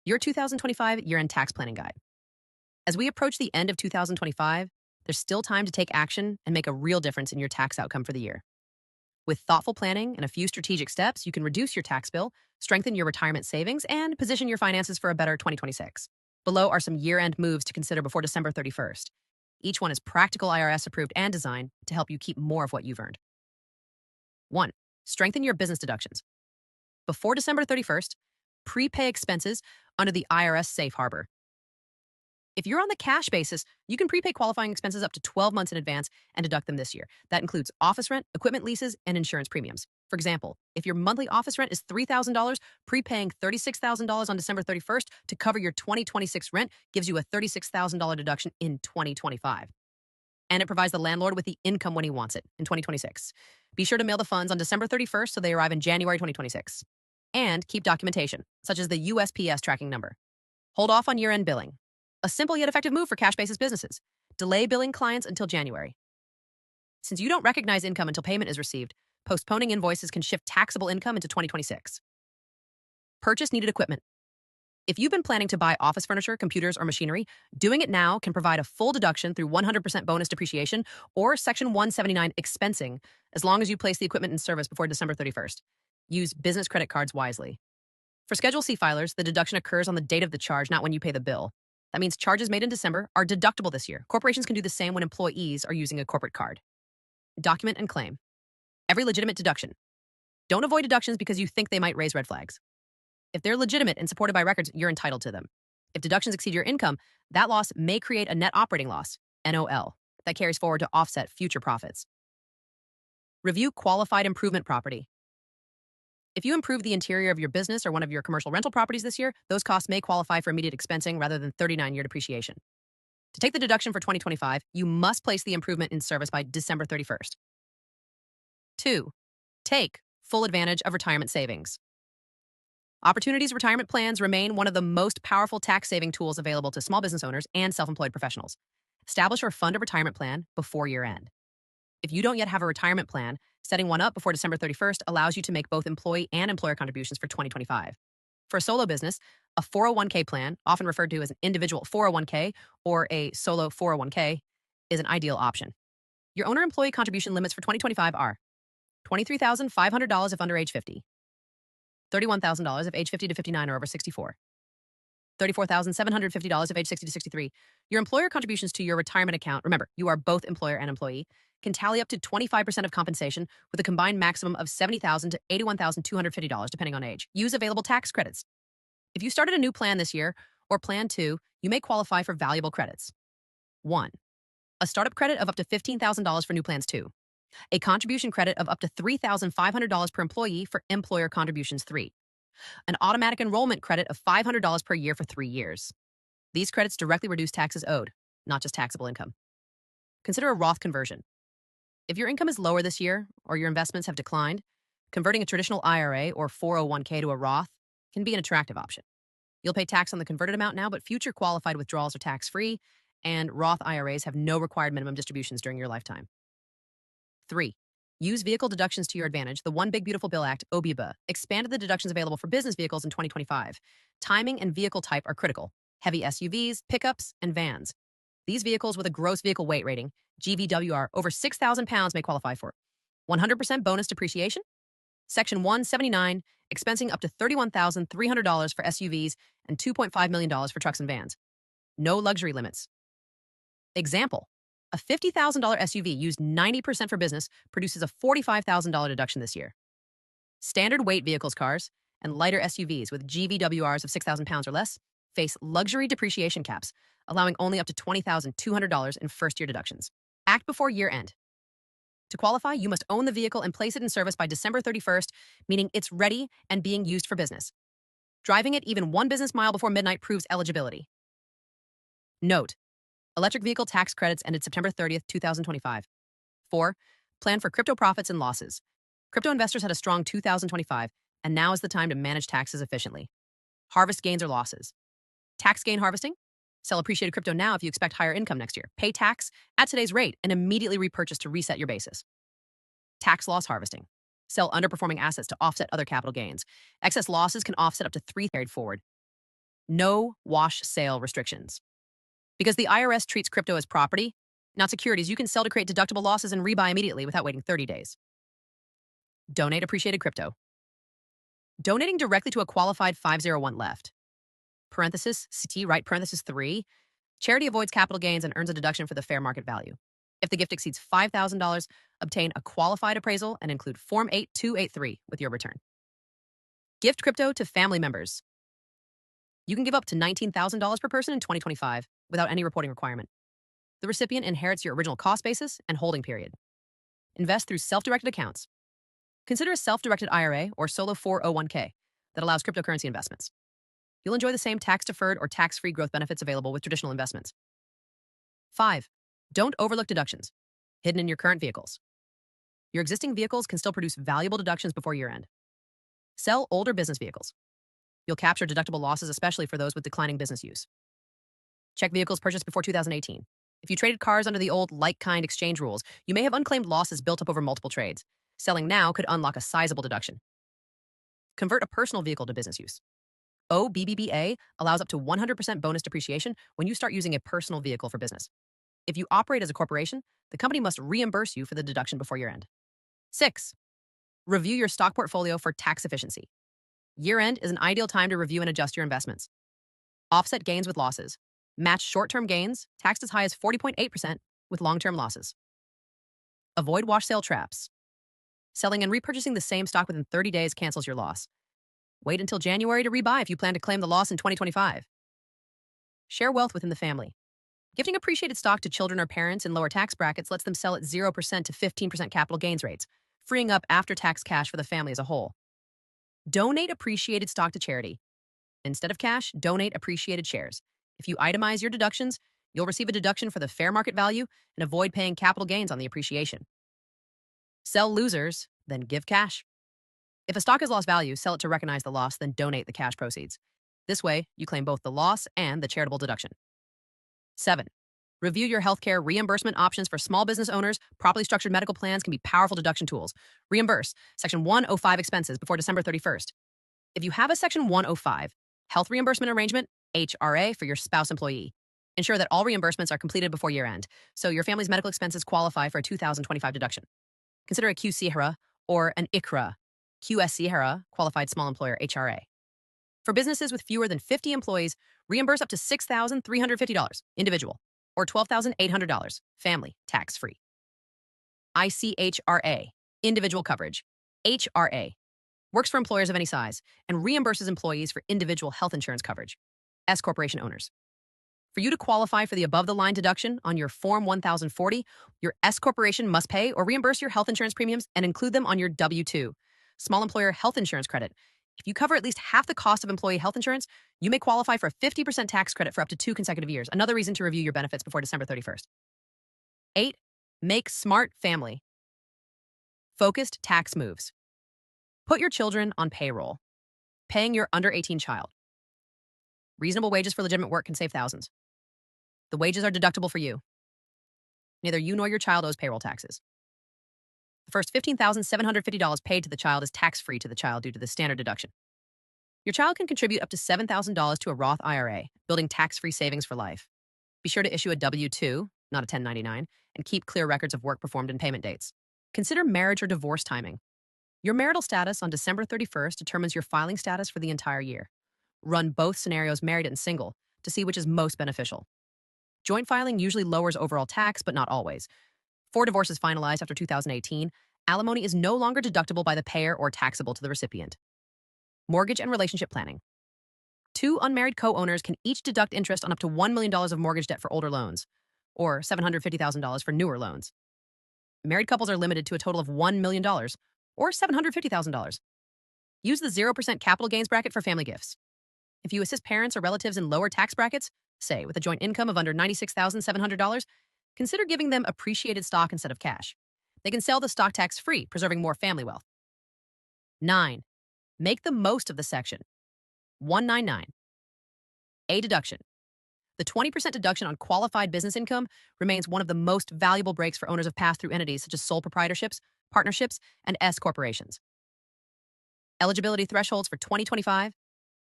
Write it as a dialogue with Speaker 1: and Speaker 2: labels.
Speaker 1: Your 2025 Year-End Tax Planning Guide. As we approach the end of 2025, there's still time to take action and make a real difference in your tax outcome for the year. With thoughtful planning and a few strategic steps, you can reduce your tax bill, strengthen your retirement savings, and position your finances for a better 2026. Below are some year-end moves to consider before December 31st. Each one is practical, IRS approved, and designed to help you keep more of what you've earned. 1. Strengthen your business deductions. Before December 31st, prepay expenses under the IRS safe harbor. If you're on the cash basis, you can prepay qualifying expenses up to 12 months in advance and deduct them this year. That includes office rent, equipment leases, and insurance premiums. For example, if your monthly office rent is $3,000, prepaying $36,000 on December 31st to cover your 2026 rent gives you a $36,000 deduction in 2025. And it provides the landlord with the income when he wants it in 2026. Be sure to mail the funds on December 31st so they arrive in January 2026. And keep documentation, such as the USPS tracking number. Hold off on year-end billing. A simple yet effective move for cash-basis businesses. Delay billing clients until January. Since you don't recognize income until payment is received, postponing invoices can shift taxable income into 2026. Purchase needed equipment. If you've been planning to buy office furniture, computers, or machinery, doing it now can provide a full deduction through 100% bonus depreciation or Section 179 expensing, as long as you place the equipment in service before December 31st. Use business credit cards wisely. For Schedule C filers, the deduction occurs on the date of the charge, not when you pay the bill. That means charges made in December are deductible this year. Corporations can do the same when employees are using a corporate card. Document and claim. Every legitimate deduction. Don't avoid deductions because you think they might raise red flags. If they're legitimate and supported by records, you're entitled to them. If deductions exceed your income, that loss may create a net operating loss, NOL, that carries forward to offset future profits. Review qualified improvement property. If you improve the interior of your business or one of your commercial rental properties this year, those costs may qualify for immediate expensing rather than 39-year depreciation. To take the deduction for 2025, you must place the improvement in service by December 31st. 2. Take full advantage of retirement savings. Opportunities retirement plans remain one of the most powerful tax-saving tools available to small business owners and self-employed professionals. Establish or fund a retirement plan before year-end. If you don't yet have a retirement plan, setting one up before December 31st allows you to make both employee and employer contributions for 2025. For a solo business, a 401k plan, often referred to as an individual 401k or a solo 401k, is an ideal option. Your owner-employee contribution limits for 2025 are $23,500 if under age 50, $31,000 if age 50 to 59 or over 64, $34,750 if age 60 to 63. Your employer contributions to your retirement account, remember, you are both employer and employee, can tally up to 25% of compensation with a combined maximum of $70,000 to $81,250 depending on age. Use available tax credits. If you started a new plan this year or plan to, you may qualify for valuable credits. 1. A startup credit of up to $15,000 for new plans 2. A contribution credit of up to $3,500 per employee for employer contributions 3. An automatic enrollment credit of $500 per year for 3 years. These credits directly reduce taxes owed, not just taxable income. Consider a Roth conversion. If your income is lower this year or your investments have declined, converting a traditional IRA or 401k to a Roth can be an attractive option. You'll pay tax on the converted amount now, but future qualified withdrawals are tax-free, and Roth IRAs have no required minimum distributions during your lifetime. 3. Use vehicle deductions to your advantage. The One Big Beautiful Bill Act, OBBA, expanded the deductions available for business vehicles in 2025. Timing and vehicle type are critical. Heavy SUVs, pickups, and vans. These vehicles with a gross vehicle weight rating, GVWR, over 6,000 pounds may qualify for 100% bonus depreciation, Section 179, expensing up to $31,300 for SUVs and $2.5 million for trucks and vans. No luxury limits. Example, a $50,000 SUV used 90% for business produces a $45,000 deduction this year. Standard weight vehicles cars and lighter SUVs with GVWRs of 6,000 pounds or less face luxury depreciation caps, allowing only up to $20,200 in first-year deductions. Act before year-end. To qualify, you must own the vehicle and place it in service by December 31st, meaning it's ready and being used for business. Driving it even 1 business mile before midnight proves eligibility. Note: electric vehicle tax credits ended September 30th, 2025. 4. Plan for crypto profits and losses. Crypto investors had a strong 2025, and now is the time to manage taxes efficiently. Harvest gains or losses. Tax gain harvesting? Sell appreciated crypto now if you expect higher income next year. Pay tax at today's rate and immediately repurchase to reset your basis. Tax loss harvesting. Sell underperforming assets to offset other capital gains. Excess losses can offset up to 3 carried forward. No wash sale restrictions. Because the IRS treats crypto as property, not securities, you can sell to create deductible losses and rebuy immediately without waiting 30 days. Donate appreciated crypto. Donating directly to a qualified 501 left. Parenthesis, CT right, parenthesis 3. Charity avoids capital gains and earns a deduction for the fair market value. If the gift exceeds $5,000, obtain a qualified appraisal and include Form 8283 with your return. Gift crypto to family members. You can give up to $19,000 per person in 2025 without any reporting requirement. The recipient inherits your original cost basis and holding period. Invest through self-directed accounts. Consider a self-directed IRA or solo 401k that allows cryptocurrency investments. You'll enjoy the same tax-deferred or tax-free growth benefits available with traditional investments. 5. Don't overlook deductions hidden in your current vehicles. Your existing vehicles can still produce valuable deductions before year-end. Sell older business vehicles. You'll capture deductible losses, especially for those with declining business use. Check vehicles purchased before 2018. If you traded cars under the old like-kind exchange rules, you may have unclaimed losses built up over multiple trades. Selling now could unlock a sizable deduction. Convert a personal vehicle to business use. OBBBA allows up to 100% bonus depreciation when you start using a personal vehicle for business. If you operate as a corporation, the company must reimburse you for the deduction before year-end. 6. Review your stock portfolio for tax efficiency. Year-end is an ideal time to review and adjust your investments. Offset gains with losses. Match short-term gains, taxed as high as 40.8%, with long-term losses. Avoid wash sale traps. Selling and repurchasing the same stock within 30 days cancels your loss. Wait until January to rebuy if you plan to claim the loss in 2025. Share wealth within the family. Gifting appreciated stock to children or parents in lower tax brackets lets them sell at 0% to 15% capital gains rates, freeing up after-tax cash for the family as a whole. Donate appreciated stock to charity. Instead of cash, donate appreciated shares. If you itemize your deductions, you'll receive a deduction for the fair market value and avoid paying capital gains on the appreciation. Sell losers, then give cash. If a stock has lost value, sell it to recognize the loss, then donate the cash proceeds. This way, you claim both the loss and the charitable deduction. 7. Review your healthcare reimbursement options for small business owners. Properly structured medical plans can be powerful deduction tools. Reimburse Section 105 expenses before December 31st. If you have a Section 105 health reimbursement arrangement, HRA, for your spouse employee, ensure that all reimbursements are completed before year-end, so your family's medical expenses qualify for a 2025 deduction. Consider a QSEHRA or an ICHRA, QSEHRA, Qualified Small Employer HRA. For businesses with fewer than 50 employees, reimburse up to $6,350 individual or $12,800 family tax-free. ICHRA, individual coverage. HRA works for employers of any size and reimburses employees for individual health insurance coverage. S corporation owners. For you to qualify for the above-the-line deduction on your Form 1040, your S corporation must pay or reimburse your health insurance premiums and include them on your W-2, small employer health insurance credit. If you cover at least half the cost of employee health insurance, you may qualify for a 50% tax credit for up to 2 consecutive years. Another reason to review your benefits before December 31st. 8. Make smart family. Focused tax moves. Put your children on payroll. Paying your under 18 child. Reasonable wages for legitimate work can save thousands. The wages are deductible for you. Neither you nor your child owes payroll taxes. The first $15,750 paid to the child is tax-free to the child due to the standard deduction. Your child can contribute up to $7,000 to a Roth IRA, building tax-free savings for life. Be sure to issue a W-2, not a 1099, and keep clear records of work performed and payment dates. Consider marriage or divorce timing. Your marital status on December 31st determines your filing status for the entire year. Run both scenarios, married and single, to see which is most beneficial. Joint filing usually lowers overall tax, but not always. For divorces finalized after 2018, alimony is no longer deductible by the payer or taxable to the recipient. Mortgage and relationship planning. 2 unmarried co-owners can each deduct interest on up to $1 million of mortgage debt for older loans, or $750,000 for newer loans. Married couples are limited to a total of $1 million, or $750,000. Use the 0% capital gains bracket for family gifts. If you assist parents or relatives in lower tax brackets, say with a joint income of under $96,700, consider giving them appreciated stock instead of cash. They can sell the stock tax-free, preserving more family wealth. 9. Make the most of the Section 199. A deduction. The 20% deduction on qualified business income remains one of the most valuable breaks for owners of pass-through entities such as sole proprietorships, partnerships, and S corporations. Eligibility thresholds for 2025